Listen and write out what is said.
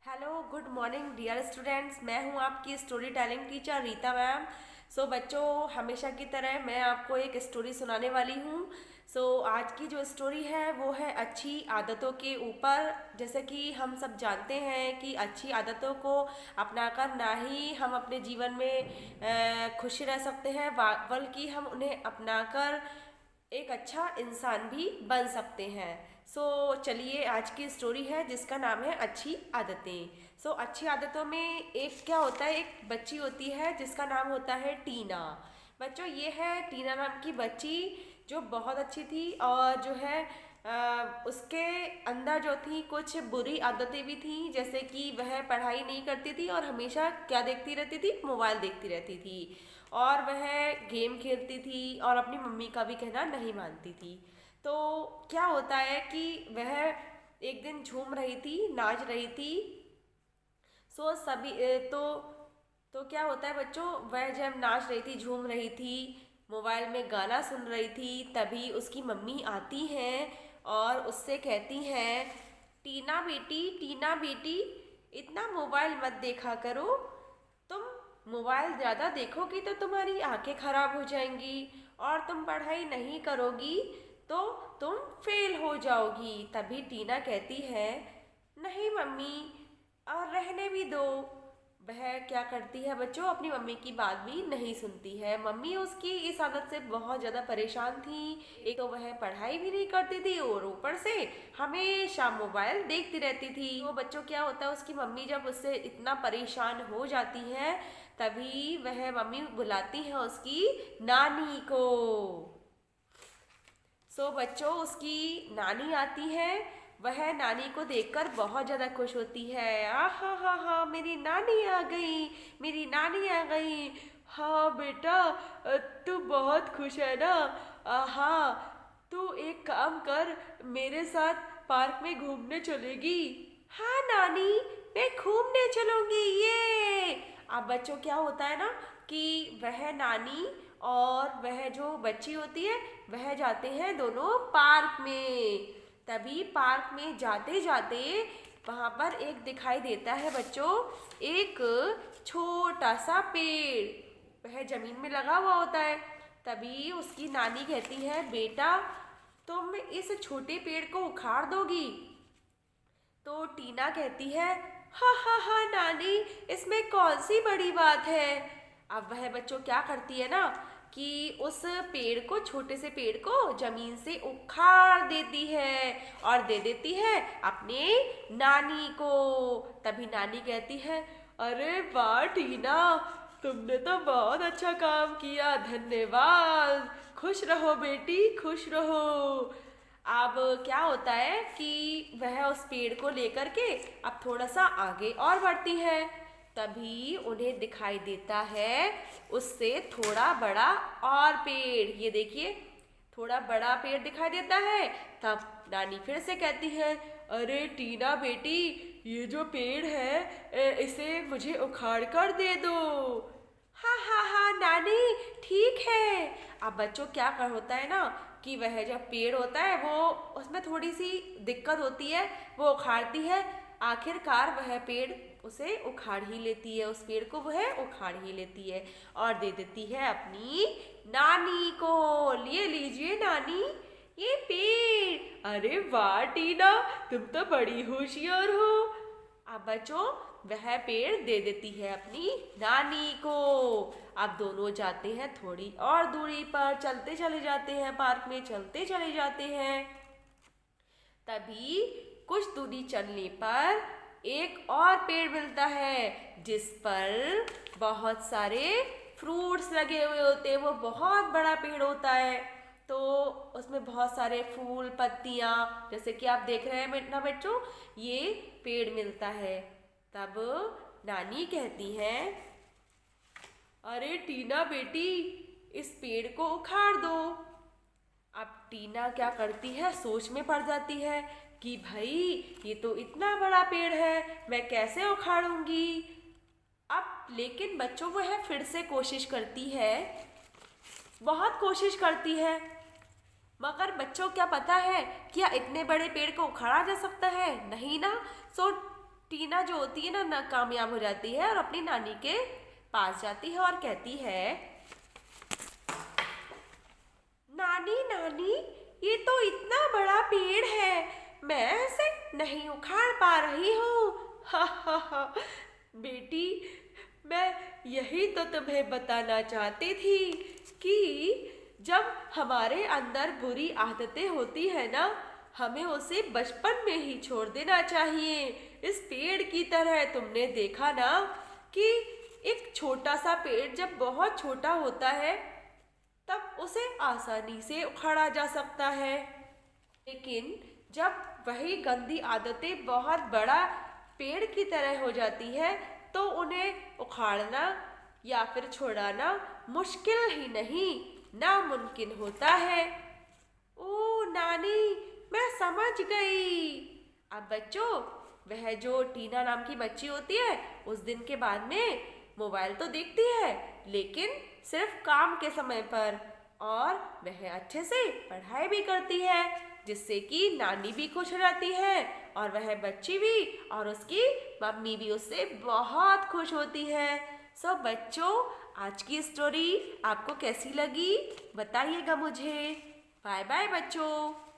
Hello, good morning dear students. मैं हूं आपकी story telling teacher Rita ma'am. बच्चों, हमेशा की तरह मैं आपको एक स्टोरी सुनाने वाली हूं। आज की जो स्टोरी है वो है अच्छी आदतों के ऊपर। जैसे कि हम सब जानते हैं कि अच्छी आदतों को अपनाकर ना ही हम अपने जीवन में खुश रह सकते हैं, बल्कि हम उन्हें अपनाकर एक अच्छा इंसान भी बन सकते हैं। चलिए, आज की स्टोरी है जिसका नाम है अच्छी आदतें। अच्छी आदतों में एक क्या होता है, एक बच्ची होती है जिसका नाम होता है टीना। बच्चों, ये है टीना नाम की बच्ची जो बहुत अच्छी थी, और जो है उसके अंदर जो थी कुछ बुरी आदतें भी थी। जैसे कि वह पढ़ाई नहीं करती थी और हमेशा क्या देखती रहती थी, मोबाइल देखती रहती थी। और वह गेम खेलती थी और अपनी मम्मी का भी कहना नहीं मानती थी। तो क्या होता है कि वह एक दिन झूम रही थी, नाच रही थी। सो सभी तो क्या होता है बच्चों, वह जब नाच रही थी, झूम रही थी, मोबाइल में गाना सुन रही थी, तभी उसकी मम्मी आती हैं और उससे कहती हैं, टीना बेटी, इतना मोबाइल मत देखा करो। तुम मोबाइल ज़्यादा देखोगी तो तुम्हारी आंखें खराब हो जाएंगी, और तुम पढ़ाई नहीं करोगी तो तुम फेल हो जाओगी। तभी टीना कहती है, नहीं मम्मी, और रहने भी दो। वह क्या करती है बच्चों, अपनी मम्मी की बात भी नहीं सुनती है। मम्मी उसकी इस आदत से बहुत ज़्यादा परेशान थी। एक तो वह पढ़ाई भी नहीं करती थी और ऊपर से हमेशा मोबाइल देखती रहती थी। तो बच्चों, क्या होता है, उसकी मम्मी जब उससे इतना परेशान हो जाती है, तभी वह मम्मी बुलाती है उसकी नानी को। बच्चों, उसकी नानी आती है। वह नानी को देखकर बहुत ज़्यादा खुश होती है। आ हा हा हा, मेरी नानी आ गई, मेरी नानी आ गई। हाँ बेटा, तू बहुत खुश है ना। हाँ, तू एक काम कर, मेरे साथ पार्क में घूमने चलेगी। हाँ नानी, मैं घूमने चलूंगी। ये अब बच्चों, क्या होता है ना कि वह नानी और वह जो बच्ची होती है, वह जाते हैं दोनों पार्क में। तभी पार्क में जाते जाते वहां पर एक दिखाई देता है बच्चों, एक छोटा सा पेड़। वह जमीन में लगा हुआ होता है। तभी उसकी नानी कहती है, बेटा, तुम इस छोटे पेड़ को उखाड़ दोगी? तो टीना कहती है, हा हा हा नानी, इसमें कौन सी बड़ी बात है। अब वह बच्चों क्या करती है ना कि उस पेड़ को, छोटे से पेड़ को जमीन से उखाड़ देती है और दे देती है अपने नानी को। तभी नानी कहती है, अरे वाह टीना, तुमने तो बहुत अच्छा काम किया, धन्यवाद। खुश रहो बेटी, खुश रहो। अब क्या होता है कि वह उस पेड़ को लेकर के अब थोड़ा सा आगे और बढ़ती है। तभी उन्हें दिखाई देता है उससे थोड़ा बड़ा और पेड़। ये देखिए, थोड़ा बड़ा पेड़ दिखाई देता है। तब नानी फिर से कहती है, अरे टीना बेटी, ये जो पेड़ है, इसे मुझे उखाड़ कर दे दो। हाँ हाँ हाँ नानी, ठीक है। अब बच्चों, क्या कर होता है ना कि वह जब पेड़ होता है, वो उसमें थोड़ी सी दिक्कत होती है, वो उखाड़ती है। आखिरकार वह पेड़ उसे उखाड़ ही लेती है, उस पेड़ को वह उखाड़ ही लेती है और दे देती है अपनी नानी को। लिए लीजिए नानी, ये पेड़। अरे वाह टीना, तुम तो बड़ी होशियार हो। अब बच्चों, वह पेड़ दे देती है अपनी नानी को। अब दोनों जाते हैं थोड़ी और दूरी पर, चलते चले जाते हैं, पार्क में चलते चले जाते हैं। तभी कुछ दूरी चलने पर एक और पेड़ मिलता है जिस पर बहुत सारे फ्रूट्स लगे हुए होते हैं। वो बहुत बड़ा पेड़ होता है, तो उसमें बहुत सारे फूल, पत्तियाँ, जैसे कि आप देख रहे हैं ना बच्चों, ये पेड़ मिलता है। तब नानी कहती है, अरे टीना बेटी, इस पेड़ को उखाड़ दो। अब टीना क्या करती है, सोच में पड़ जाती है कि भाई, ये तो इतना बड़ा पेड़ है, मैं कैसे उखाड़ूंगी। अब लेकिन बच्चों, वह फिर से कोशिश करती है, बहुत कोशिश करती है, मगर बच्चों क्या पता है क्या इतने बड़े पेड़ को उखाड़ा जा सकता है? नहीं ना। सो टीना जो होती है ना नाकामयाब हो जाती है और अपनी नानी के पास जाती है और कहती है, नानी नानी, ये तो इतना बड़ा पेड़ है, मैं इसे नहीं उखाड़ पा रही हूँ। हा हा हा। बेटी, मैं यही तो तुम्हें बताना चाहती थी कि जब हमारे अंदर बुरी आदतें होती है ना, हमें उसे बचपन में ही छोड़ देना चाहिए। इस पेड़ की तरह तुमने देखा ना कि एक छोटा सा पेड़ जब बहुत छोटा होता है तब उसे आसानी से उखाड़ा जा सकता है, लेकिन जब वही गंदी आदतें बहुत बड़ा पेड़ की तरह हो जाती है तो उन्हें उखाड़ना या फिर छुड़ाना मुश्किल ही नहीं, नामुमकिन होता है। ओ नानी, मैं समझ गई। अब बच्चों, वह जो टीना नाम की बच्ची होती है उस दिन के बाद में मोबाइल तो देखती है, लेकिन सिर्फ काम के समय पर, और वह अच्छे से पढ़ाई भी करती है, जिससे कि नानी भी खुश रहती है और वह बच्ची भी और उसकी मम्मी भी उससे बहुत खुश होती है। सो बच्चों, आज की स्टोरी आपको कैसी लगी बताइएगा मुझे। बाय बाय बच्चों।